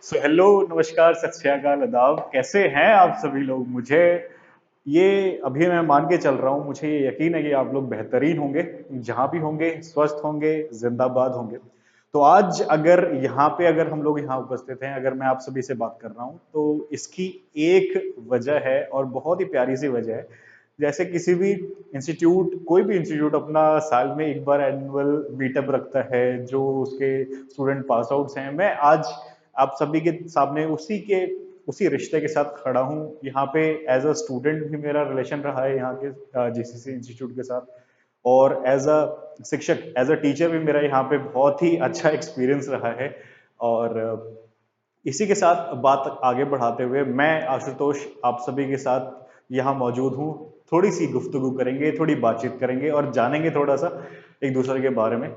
Hello, नमस्कार, सत श्री अकाल, आदाब। कैसे हैं आप सभी लोग? मुझे ये अभी मैं मान के चल रहा हूँ, मुझे ये यकीन है कि आप लोग बेहतरीन होंगे, जहाँ भी होंगे स्वस्थ होंगे, जिंदाबाद होंगे। तो आज अगर यहाँ पे अगर हम लोग यहाँ उपस्थित हैं, अगर मैं आप सभी से बात कर रहा हूँ, तो इसकी एक वजह है और बहुत ही प्यारी सी वजह है। जैसे किसी भी इंस्टीट्यूट, कोई भी इंस्टीट्यूट अपना साल में एक बार एनुअल मीटअप रखता है, जो उसके स्टूडेंट पास आउट्स हैं। मैं आज आप सभी के सामने उसी रिश्ते के साथ खड़ा हूँ। यहाँ पे एज अ स्टूडेंट भी मेरा रिलेशन रहा है यहाँ के जीसीसी इंस्टीट्यूट के साथ, और एज अ शिक्षक, एज अ टीचर भी मेरा यहाँ पे बहुत ही अच्छा एक्सपीरियंस रहा है। और इसी के साथ बात आगे बढ़ाते हुए मैं आशुतोष आप सभी के साथ यहाँ मौजूद हूँ। थोड़ी सी गुफ्तगू करेंगे, थोड़ी बातचीत करेंगे और जानेंगे थोड़ा सा एक दूसरे के बारे में।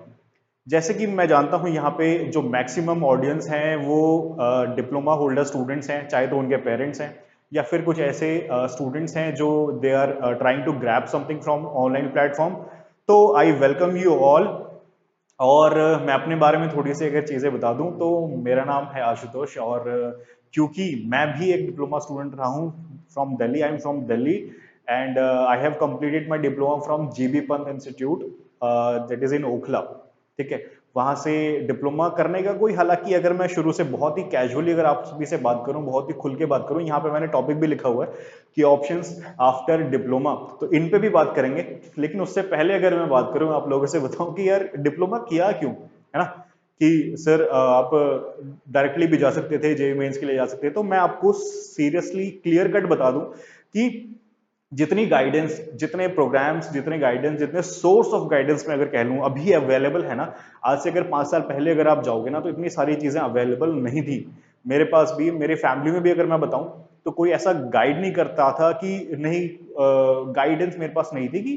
जैसे कि मैं जानता हूँ यहाँ पे जो मैक्सिमम ऑडियंस हैं वो डिप्लोमा होल्डर स्टूडेंट्स हैं, चाहे तो उनके पेरेंट्स हैं या फिर कुछ ऐसे स्टूडेंट्स हैं जो they are trying to grab something from online platform. तो आई वेलकम यू ऑल। और मैं अपने बारे में थोड़ी सी अगर चीज़ें बता दूं, तो मेरा नाम है आशुतोष। और क्योंकि मैं भी एक डिप्लोमा स्टूडेंट रहा हूँ from Delhi, I am from Delhi, and I have completed my diploma from GB Pant institute, that is in Okhla. ठीक है, वहां से डिप्लोमा करने का कोई, हालांकि अगर मैं शुरू से बहुत ही कैजुअली अगर आप सभी से बात करूं, बहुत ही खुल के बात करूं, यहाँ पे मैंने टॉपिक भी लिखा हुआ है कि ऑप्शंस आफ्टर डिप्लोमा, तो इन पे भी बात करेंगे। लेकिन उससे पहले अगर मैं बात करूं, आप लोगों से बताऊं कि यार डिप्लोमा किया क्यों, है ना? कि सर आप डायरेक्टली भी जा सकते थे, जेई मेंस के लिए जा सकते थे। तो मैं आपको सीरियसली क्लियर कट बता दूं कि जितनी गाइडेंस, जितने प्रोग्राम्स, जितने गाइडेंस, जितने सोर्स ऑफ गाइडेंस में अगर कह लूं अभी अवेलेबल है ना, आज से अगर 5 साल पहले अगर आप जाओगे ना, तो इतनी सारी चीजें अवेलेबल नहीं थी। मेरे पास भी, मेरे फैमिली में भी अगर मैं बताऊं, तो कोई ऐसा गाइड नहीं करता था कि नहीं, गाइडेंस मेरे पास नहीं थी कि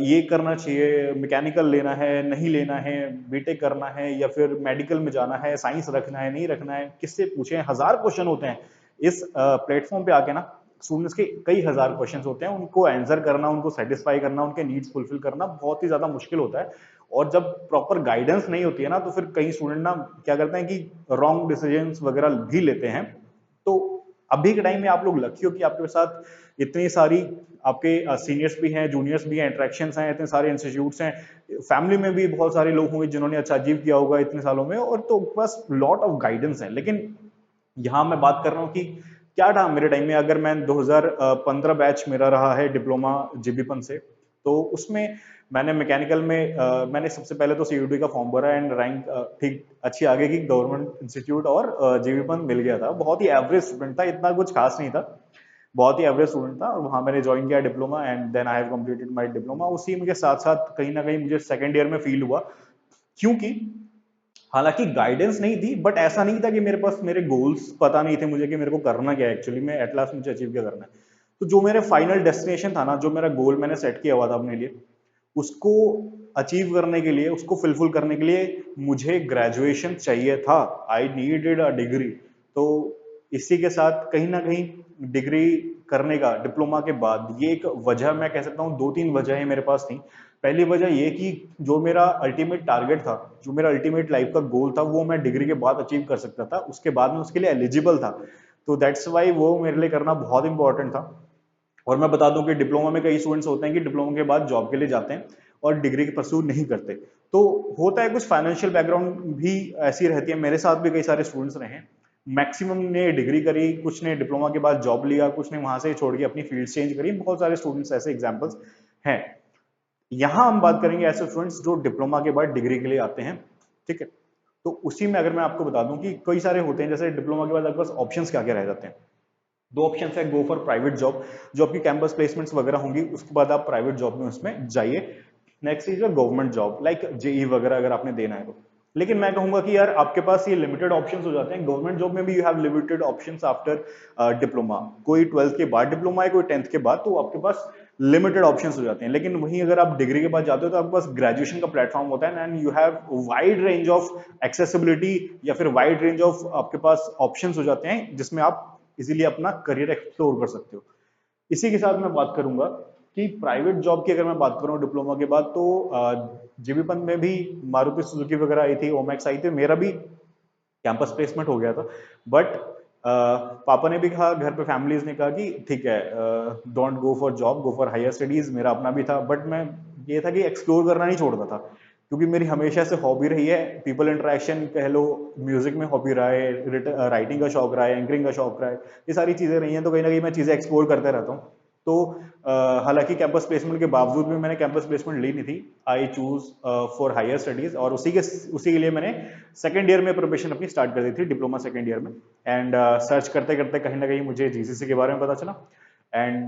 ये करना चाहिए, मैकेनिकल लेना है, नहीं लेना है, बीटेक करना है, या फिर मेडिकल में जाना है, साइंस रखना है, नहीं रखना है, किससे पूछें। हजार क्वेश्चन होते हैं इस प्लेटफॉर्म पे आके ना। स्टूडेंट्स के कई हजार क्वेश्चंस होते हैं, उनको आंसर करना, उनको सेटिस्फाई करना, उनके नीड्स फुलफिल करना बहुत ही ज्यादा मुश्किल होता है। और जब प्रॉपर गाइडेंस नहीं होती है ना, तो फिर कई स्टूडेंट ना क्या करते हैं कि रॉन्ग डिसीजंस वगैरह भी लेते हैं। तो अभी के टाइम में आप लोग लकी हो कि आपके साथ इतनी सारी आपके सीनियर्स भी हैं, जूनियर्स भी हैं, इंटरेक्शंस हैं, इतने सारे इंस्टीट्यूट्स हैं। फैमिली में भी बहुत सारे लोग होंगे जिन्होंने अच्छा अचीव किया होगा इतने सालों में, और तो बस लॉट ऑफ गाइडेंस है। लेकिन यहाँ मैं बात कर रहा हूँ कि क्या था मेरे टाइम में। अगर मैं 2015 बैच मेरा रहा है डिप्लोमा जीबीपन से, तो उसमें मैंने मैकेनिकल में मैंने सबसे पहले तो सीयूटी का फॉर्म भरा एंड रैंक ठीक अच्छी आ गई कि गवर्नमेंट इंस्टीट्यूट, और जीबीपन मिल गया था। बहुत ही एवरेज स्टूडेंट था, इतना कुछ खास नहीं था, बहुत ही एवरेज स्टूडेंट था। और वहां मैंने ज्वाइन किया diploma, and then I have completed my diploma. उसी के साथ साथ कहीं ना कहीं मुझे सेकंड ईयर में फील हुआ, क्योंकि हालांकि गाइडेंस नहीं थी, बट ऐसा नहीं था कि मेरे पास मेरे गोल्स पता नहीं थे मुझे कि मेरे को करना क्या है एक्चुअली में, एट लास्ट मुझे अचीव क्या करना है। तो जो मेरे फाइनल डेस्टिनेशन था ना, जो मेरा गोल मैंने सेट किया हुआ था अपने लिए, उसको अचीव करने के लिए, उसको फुलफिल करने के लिए मुझे ग्रेजुएशन चाहिए था। I needed a degree. तो इसी के साथ कहीं ना कहीं डिग्री करने का डिप्लोमा के बाद, ये एक वजह मैं कह सकता हूँ, दो तीन वजह मेरे पास थी। पहली वजह ये कि जो मेरा अल्टीमेट टारगेट था, जो मेरा अल्टीमेट लाइफ का गोल था, वो मैं डिग्री के बाद अचीव कर सकता था, उसके बाद में उसके लिए एलिजिबल था। तो दैट्स वाई वो मेरे लिए करना बहुत इंपॉर्टेंट था। और मैं बता दूं कि डिप्लोमा में कई स्टूडेंट्स होते हैं कि डिप्लोमा के बाद जॉब के लिए जाते हैं और डिग्री की परस्यू नहीं करते। तो होता है, कुछ फाइनेंशियल बैकग्राउंड भी ऐसी रहती है। मेरे साथ भी कई सारे स्टूडेंट्स रहे हैं, मैक्सिमम ने डिग्री करी, कुछ ने डिप्लोमा के बाद जॉब लिया, कुछ ने वहां से छोड़ के अपनी फील्ड चेंज करी। बहुत सारे स्टूडेंट्स ऐसे एग्जाम्पल्स हैं। यहाँ हम बात करेंगे ऐसे स्टूडेंट्स जो डिप्लोमा के बाद डिग्री के लिए आते हैं। ठीक है, तो उसी में अगर मैं आपको बता दूं कि कई सारे होते हैं, जैसे डिप्लोमा के बाद आपके पास ऑप्शंस क्या क्या रह जाते हैं। दो ऑप्शन है, गो फॉर प्राइवेट जॉब, जो आपकी कैंपस प्लेसमेंट्स वगैरह होंगी, उसके बाद आप प्राइवेट जॉब में उसमें जाइए। Next is government job, like JE वगैरह अगर आपने देना है तो। लेकिन मैं कहूंगा कि यार आपके पास ये लिमिटेड ऑप्शंस हो जाते हैं। गवर्नमेंट जॉब में भी you have limited options after diploma. कोई 12th के बाद डिप्लोमा है, कोई 10th के बाद, तो आपके पास लिमिटेड ऑप्शंस हो जाते हैं। लेकिन वहीं अगर आप डिग्री के बाद जाते हो, तो आपके पास ग्रेजुएशन का प्लेटफॉर्म होता है, and you have wide range of accessibility, या फिर वाइड रेंज ऑफ आपके पास ऑप्शंस हो जाते हैं, जिसमें आप इजीली अपना करियर एक्सप्लोर कर सकते हो। इसी के साथ मैं बात करूंगा कि प्राइवेट जॉब की अगर मैं बात करूं डिप्लोमा के बाद, तो जीबीपन में भी मारुति सुजुकी वगैरह आई थी, ओमैक्स आई थी। मेरा भी कैंपस प्लेसमेंट हो गया था। बट पापा ने भी कहा, घर पे फैमिलीज ने कहा कि ठीक है, don't go for job, go for higher studies. मेरा अपना भी था, बट मैं ये था कि एक्सप्लोर करना नहीं छोड़ता था, क्योंकि मेरी हमेशा से हॉबी रही है पीपल इंटरेक्शन कह लो, म्यूजिक में हॉबी रहा है, राइटिंग का शौक रहा है, एंकरिंग का शौक रहा है, ये सारी चीजें रही हैं, तो कहीं ना कहीं मैं चीजें एक्सप्लोर करते रहता हूँ। तो हालांकि कैंपस प्लेसमेंट के बावजूद भी मैंने कैंपस प्लेसमेंट ली नहीं थी, I choose for higher studies, और उसी के लिए मैंने सेकेंड ईयर में प्रिपरेशन अपनी स्टार्ट कर दी थी, डिप्लोमा सेकेंड ईयर में। एंड सर्च करते करते कहीं ना कहीं मुझे जीसीसी के बारे में पता चला, and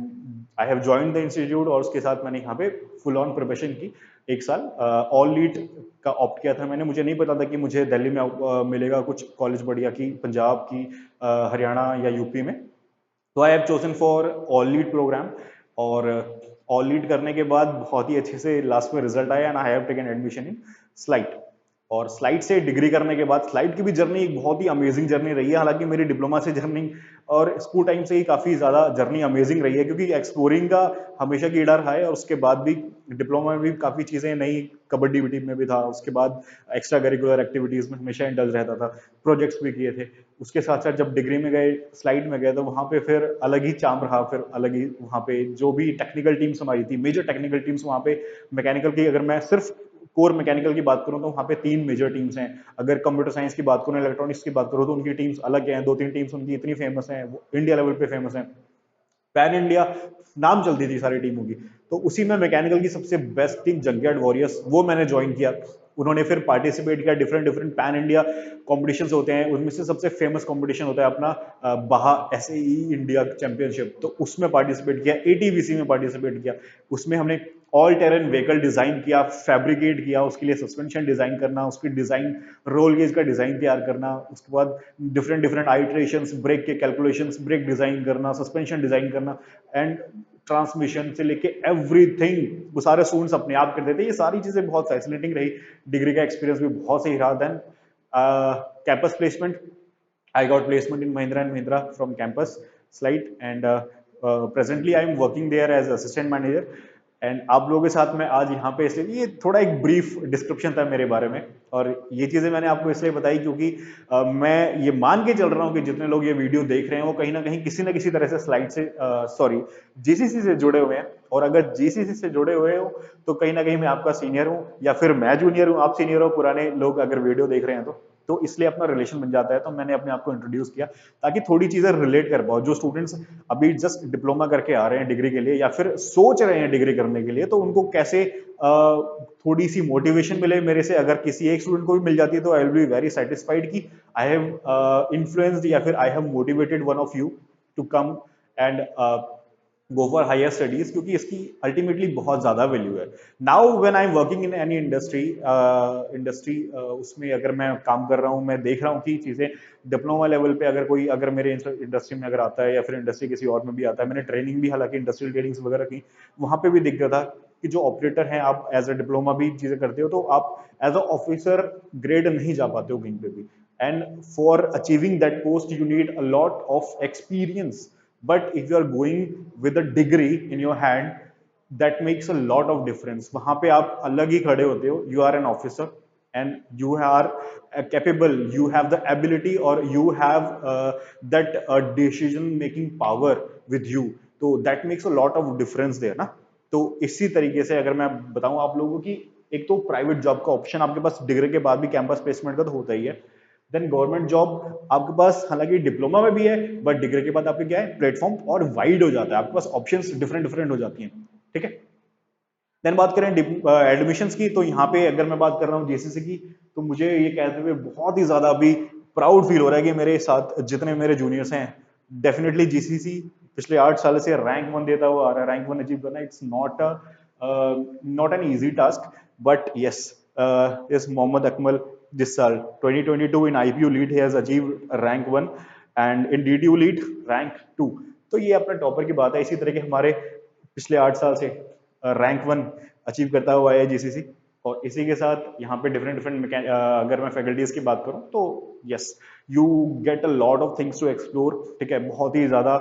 I have join the institute, और उसके साथ मैंने यहाँ पे फुल ऑन प्रिपरेशन की 1 साल। ऑल लीड का ऑप्ट किया था मैंने, मुझे नहीं पता था कि मुझे दिल्ली में मिलेगा कुछ कॉलेज बढ़िया की, पंजाब की, हरियाणा या यूपी में। तो I have chosen for all lead program, और ऑल लीड करने के बाद बहुत ही अच्छे से लास्ट में रिजल्ट आया, and I have taken admission in slide. और स्लाइड से डिग्री करने के बाद, स्लाइड की भी जर्नी एक बहुत ही अमेजिंग जर्नी रही है। हालांकि मेरी डिप्लोमा से जर्नी और स्कूल टाइम से ही काफी ज्यादा जर्नी अमेजिंग रही है, क्योंकि एक्सप्लोरिंग का हमेशा कीड़ा रहा है, और उसके बाद भी डिप्लोमा में भी काफी चीजें नई, कबड्डी टीम में भी था, उसके बाद एक्स्ट्रा करिकुलर एक्टिविटीज में हमेशा इंडल्ज रहता था, प्रोजेक्ट्स भी किए थे। उसके साथ साथ जब डिग्री में गए, स्लाइड में गए, तो वहां पे फिर अलग ही चार्म रहा, फिर अलग ही वहां पे जो भी टेक्निकल टीम्स हमारी थी, मेजर टेक्निकल टीम्स वहां पे, मैकेनिकल की अगर मैं सिर्फ कोर मैकेनिकल की बात करूं तो वहां पे 3 मेजर टीम्स हैं। अगर कंप्यूटर साइंस की बात करूं, इलेक्ट्रॉनिक्स की बात करूं, तो उनकी टीम्स अलग हैं, 2-3 टीम्स उनकी इतनी फेमस हैं, वो इंडिया लेवल पे फेमस हैं, पैन इंडिया नाम चलती थी सारी टीमों की। तो उसी में मैकेनिकल की सबसे बेस्ट टीम जंकयार्ड वॉरियर्स, वो मैंने ज्वाइन किया। उन्होंने फिर पार्टिसिपेट किया, different different pan India competitions होते हैं, उनमें से सबसे फेमस कॉम्पिटिशन होता है अपना बाहा एसएई इंडिया चैंपियनशिप, तो उसमें पार्टिसिपेट किया, एटीवीसी में पार्टिसिपेट किया। उसमें हमने ऑल टेरन व्हीकल डिजाइन किया, फैब्रिकेट किया, उसके लिए सस्पेंशन डिजाइन करना, उसकी डिजाइन, रोल गेज का डिजाइन तैयार करना, उसके बाद डिफरेंट डिफरेंट आइट्रेशंस, ब्रेक के कैलकुलेशंस, ब्रेक डिजाइन करना, सस्पेंशन डिजाइन करना, एंड ट्रांसमिशन से लेके एवरीथिंग वो सारे स्टूडेंट्स अपने आप करते थे। ये सारी चीजें बहुत फैसिनेटिंग रही, डिग्री का एक्सपीरियंस भी बहुत सही रहा। Then campus placement, I got placement in Mahindra and Mahindra from campus slide, and presently I am working there as assistant manager। And आप लोगों के साथ मैं आज यहाँ पे, इसलिए ये थोड़ा एक ब्रीफ डिस्क्रिप्शन था मेरे बारे में, और ये चीजें मैंने आपको इसलिए बताई क्योंकि मैं ये मान के चल रहा हूँ कि जितने लोग ये वीडियो देख रहे हैं वो कहीं ना कहीं किसी ना किसी तरह से स्लाइड से, सॉरी, जीसीसी से जुड़े हुए हैं। और अगर जीसीसी से जुड़े हुए हो तो कहीं ना कहीं मैं आपका सीनियर हूँ, या फिर मैं जूनियर हूँ, आप सीनियर हो, पुराने लोग अगर वीडियो देख रहे हैं तो इसलिए अपना रिलेशन बन जाता है। तो मैंने अपने आप को इंट्रोड्यूस किया ताकि थोड़ी चीजें रिलेट कर पाओ। जो स्टूडेंट्स अभी जस्ट डिप्लोमा करके आ रहे हैं डिग्री के लिए, या फिर सोच रहे हैं डिग्री करने के लिए, तो उनको कैसे थोड़ी सी मोटिवेशन मिले मेरे से। अगर किसी एक स्टूडेंट को भी मिल जाती है तो I will be very satisfied कि आई हैव इन्फ्लुएंस्ड या फिर I have motivated one of you to come and go for higher studies, क्योंकि इसकी अल्टीमेटली बहुत ज्यादा वैल्यू है। Now when I am working in any industry, उसमें अगर मैं काम कर रहा हूँ, मैं देख रहा हूँ कि चीजें डिप्लोमा लेवल पे अगर कोई, अगर मेरे इंडस्ट्री में अगर आता है, या फिर इंडस्ट्री किसी और में भी आता है, मैंने ट्रेनिंग भी हालांकि इंडस्ट्रियल ट्रेनिंग्स वगैरह की, वहां पे भी दिखता था कि जो ऑपरेटर हैं, आप एज अ डिप्लोमा भी चीजें करते हो तो आप एज अ ऑफिसर ग्रेड नहीं जा पाते हो कहीं पे भी, and for achieving that post you need a lot of experience. But if you are going with a degree in your hand, that makes a lot of difference। वहां पे आप अलग ही खड़े होते हो, you are an officer and you are capable, you have the ability, or you have that decision making power with you, तो that makes a lot of difference there ना। तो इसी तरीके से अगर मैं बताऊं आप लोगों की, एक तो प्राइवेट जॉब का ऑप्शन आपके पास डिग्री के बाद भी कैंपस प्लेसमेंट का तो होता ही है। देन गवर्नमेंट जॉब आपके पास हालांकि डिप्लोमा में भी है, बट डिग्री के बाद आपके क्या है, प्लेटफॉर्म और वाइड हो जाता है, आपके पास ऑप्शंस डिफरेंट डिफरेंट हो जाती हैं। ठीक है। देन बात करें एडमिशंस की, तो यहाँ पे अगर मैं बात कर रहा हूँ जीसीसी की, तो मुझे ये कहते हुए बहुत ही ज्यादा अभी प्राउड फील हो रहा है कि मेरे साथ जितने मेरे जूनियर्स हैं, डेफिनेटली जीसीसी पिछले 8 साल से रैंक 1 देता हुआ आ रहा है। रैंक 1 अचीव करना, it's not an easy task, but yes, इस मोहम्मद अकमल this साल 2022 in IPU lead he has achieved rank 1 and in DTU lead rank 2। तो ये अपने टॉपर की बात है। इसी तरह के हमारे पिछले 8 साल से रैंक 1 अचीव करता हुआ है जीसीसी। और इसी के साथ यहाँ पे डिफरेंट डिफरेंट अगर मैं फैकल्टीज की बात करूँ तो yes, you get a lot of things to explore. ठीक है, बहुत ही ज्यादा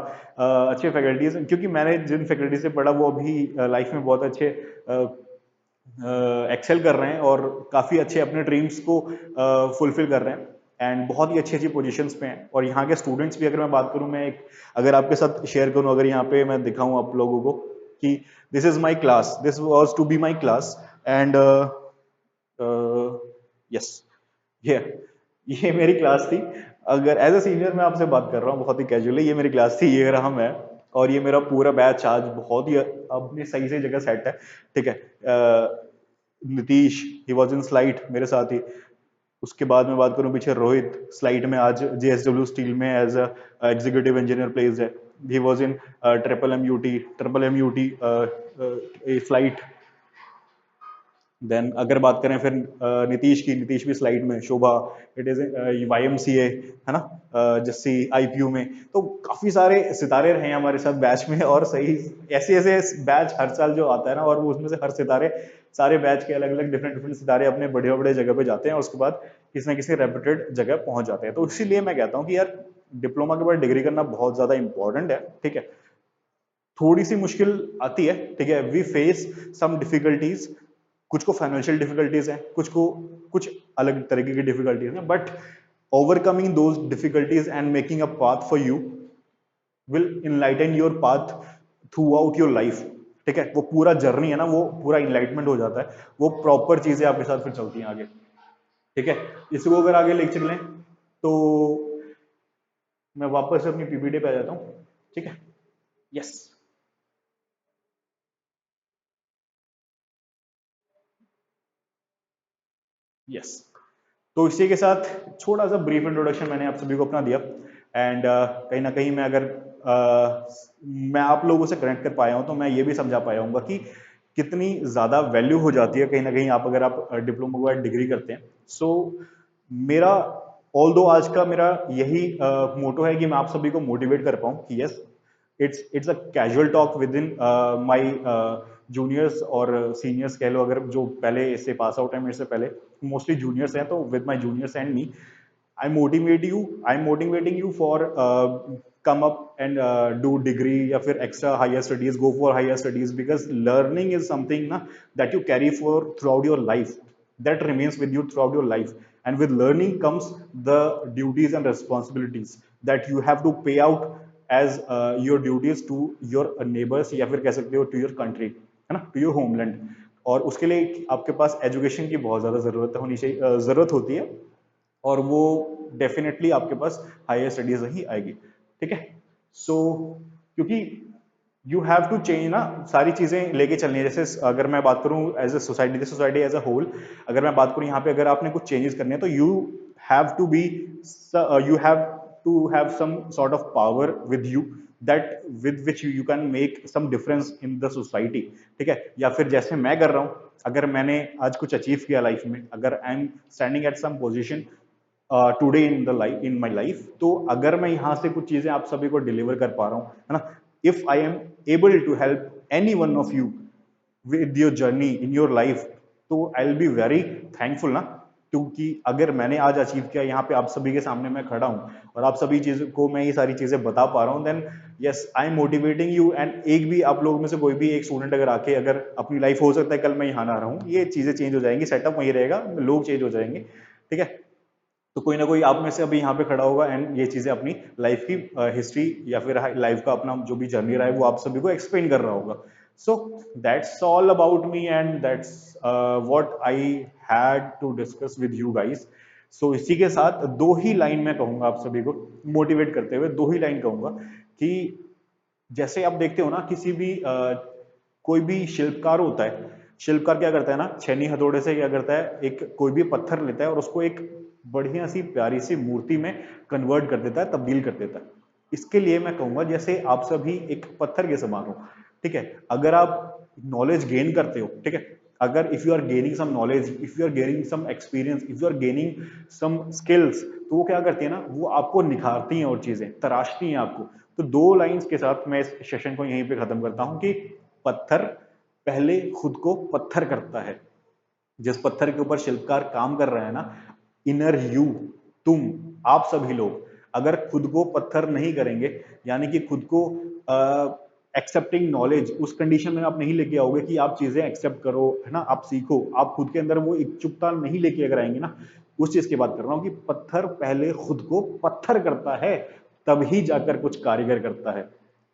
अच्छे फैकल्टीज, क्योंकि मैंने जिन फैकल्टी से पढ़ा वो अभी लाइफ में बहुत अच्छे एक्सेल कर रहे हैं और काफी अच्छे अपने ड्रीम्स को फुलफिल कर रहे हैं। एंड बहुत ही अच्छी अच्छी पोजीशंस पे हैं। और यहाँ के स्टूडेंट्स भी अगर मैं बात करूँ, मैं एक अगर आपके साथ शेयर करूँ, अगर यहाँ पे मैं दिखाऊँ आप लोगों को कि this is my class, this was to be my class, and yes, ये मेरी क्लास थी। अगर एज अ सीनियर मैं आपसे बात कर रहा हूँ बहुत ही कैजुअली, ये मेरी क्लास थी, ये रहा मैं, और ये मेरा पूरा बैच आज बहुत ही अपनी सही सही जगह सेट है। ठीक है, नीतीश ही वॉज इन स्लाइड मेरे साथ ही। उसके बाद में बात करूं पीछे, रोहित स्लाइड में आज जेएसडब्ल्यू स्टील में as a executive engineer place है। He was in triple M U T flight. Then अगर बात करें फिर नीतीश की, नीतीश भी स्लाइड में, शोभा इट इज YMCA है ना, जस्सी IPU में। तो काफी सारे सितारे रहे हैं हमारे साथ बैच में, और सही ऐसे ऐसे बैच हर साल जो आता है ना, और वो उसमें से हर सितारे, सारे बैच के अलग अलग डिफरेंट डिफरेंट सितारे अपने बढ़िया बड़े जगह पे जाते हैं, और उसके बाद किसी न किसी रेपुटेड जगह पहुंच जाते हैं। तो इसीलिए मैं कहता हूँ कि यार डिप्लोमा के बाद डिग्री करना बहुत ज्यादा इंपॉर्टेंट है। ठीक है, थोड़ी सी मुश्किल आती है, ठीक है, वी फेस सम डिफिकल्टीज, कुछ को फाइनेंशियल डिफिकल्टीज हैं, कुछ को कुछ अलग तरीके की डिफिकल्टीज हैं, but overcoming those difficulties and making a path for you will enlighten your path through out your life. ठीक है, वो पूरा जर्नी है ना, वो पूरा इनलाइटमेंट हो जाता है, वो प्रॉपर चीजें आपके साथ फिर चलती हैं आगे। ठीक है, इसको अगर आगे ले चलें तो मैं वापस अपनी PPT पे आ जाता हूँ। ठीक है, यस, यस। तो इसी के साथ छोटा सा ब्रीफ इंट्रोडक्शन मैंने आप सभी को अपना दिया, एंड कहीं ना कहीं मैं अगर मैं आप लोगों से कनेक्ट कर पाया हूं, तो मैं ये भी समझा पाया हूँ कि कितनी ज्यादा वैल्यू हो जाती है कहीं ना कहीं आप अगर आप डिप्लोमा के बाद डिग्री करते हैं। सो मेरा ऑल दो आज का मेरा यही मोटो है कि मैं आप सभी को मोटिवेट कर पाऊँ कि yes, it's a casual talk with in my juniors और सीनियर्स कह लो, अगर जो पहले इससे पास आउट है मेरे से पहले, मोस्टली जूनियर्स हैं, तो with my juniors and me, I am motivating you for come up and do degree या फिर extra higher studies, go for higher studies, because learning is something na that you carry for throughout your life, that remains with you throughout your life, and with learning comes the duties and responsibilities that you have to pay out as your duties to your neighbors, या फिर कह सकते हो to your country, है ना, to your homeland। और उसके लिए आपके पास एजुकेशन की बहुत ज्यादा जरूरत होनी चाहिए, जरूरत होती है, और वो डेफिनेटली आपके पास हायर स्टडीज ही आएगी। ठीक है, सो क्योंकि यू हैव टू चेंज ना, सारी चीजें लेके चलनी है। जैसे अगर मैं बात करूं as a society, society as a whole, अगर मैं बात करूं यहाँ पे, अगर आपने कुछ चेंजेस करने हैं, तो have to be you have to have some sort of power with you, that with which you can make some difference in the society. ठीक है, या फिर जैसे मैं कर रहा हूं, अगर मैंने आज कुछ अचीव किया लाइफ में, अगर I am standing at some position today in the life, in my life, तो अगर मैं यहाँ से कुछ चीजें आप सभी को डिलीवर कर पा रहा हूँ, है ना, if I am able to help any one of you with your journey in your life, तो I will be very thankful ना। क्योंकि अगर मैंने आज अचीव किया, यहाँ पे आप सभी के सामने मैं खड़ा हूँ, और आप सभी चीजों को मैं ये सारी चीजें बता पा रहा हूँ, then yes, I am motivating you. And एक भी आप लोगों में से कोई भी एक स्टूडेंट अगर आके अगर अपनी लाइफ, हो सकता है कल मैं यहाँ ना रहूँ, ये चीजें चेंज हो जाएंगी, सेटअप वही रहेगा, लोग चेंज हो जाएंगे। ठीक है, तो कोई ना कोई आप में से अभी यहाँ पे खड़ा होगा, एंड ये चीजें अपनी लाइफ की हिस्ट्री या फिर लाइफ का अपना जो भी जर्नी रहा है, वो आप सभी को एक्सप्लेन कर रहा होगा। So that's all about me, and that's what I had to discuss with you guys. So इसी के साथ दो ही लाइन मैं कहूंगा आप सभी को मोटिवेट करते हुए, दो ही लाइन कहूंगा कि जैसे आप देखते हो ना, किसी भी कोई भी शिल्पकार होता है, शिल्पकार क्या करता है ना, छेनी हथौड़े से क्या करता है, एक कोई भी पत्थर लेता है और उसको एक बढ़िया सी प्यारी सी मूर्ति में कन्वर्ट कर देता है, तब्दील कर देता है। इसके लिए मैं कहूंगा जैसे आप सभी एक पत्थर के समान हो। ठीक है, अगर आप नॉलेज गेन करते हो, ठीक है, अगर if you are gaining some knowledge, if you are gaining some experience, if you are gaining some skills, तो वो क्या करती है ना, वो आपको निखारती हैं और चीजें तराशती हैं आपको। तो दो लाइंस के साथ मैं इस सेशन को यहीं पे खत्म करता हूं कि पत्थर पहले खुद को पत्थर करता है। जिस पत्थर के ऊपर शिल्पकार काम कर रहा है ना, इनर यू, तुम, आप सभी लोग अगर खुद को पत्थर नहीं करेंगे, यानी कि खुद को एक्सेप्टिंग नॉलेज, उस कंडीशन में आप नहीं लेके आओगे कि आप चीजें एक्सेप्ट करो, है ना, आप सीखो, आप खुद के अंदर वो इच्छुकता नहीं लेके अगर आएंगे ना, उस चीज की बात कर रहा हूं कि पत्थर पहले खुद को पत्थर करता है, तभी जाकर कुछ कारीगर करता है।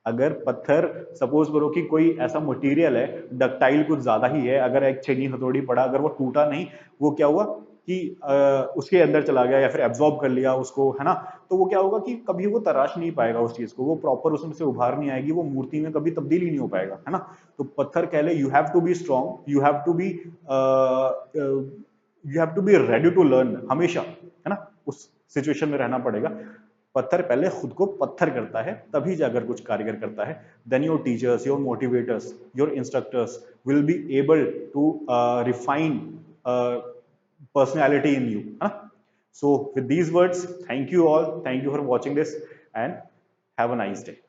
अगर पत्थर, सपोज करो कि कोई ऐसा मटेरियल है, डक्टाइल कुछ ज्यादा ही है, अगर एक छेनी हथौड़ी पड़ा, अगर वो टूटा नहीं, वो क्या हुआ कि उसके अंदर चला गया या फिर एब्जॉर्ब कर लिया उसको, है ना, तो वो क्या होगा कि कभी वो तराश नहीं पाएगा उस चीज को, वो प्रॉपर उसमें से उभार नहीं आएगी, वो मूर्ति में कभी तब्दील ही नहीं हो पाएगा, है ना। तो पत्थर कह ले, you have to be strong, you have to be ready to learn, हमेशा, है ना, उस सिचुएशन में रहना पड़ेगा। पत्थर पहले खुद को पत्थर करता है, तभी जाकर कुछ कारीगर करता है। Then your teachers, your motivators, your instructors will be able to refine personality in you, है ना। So with these words, thank you all, thank you for watching this, and have a nice day.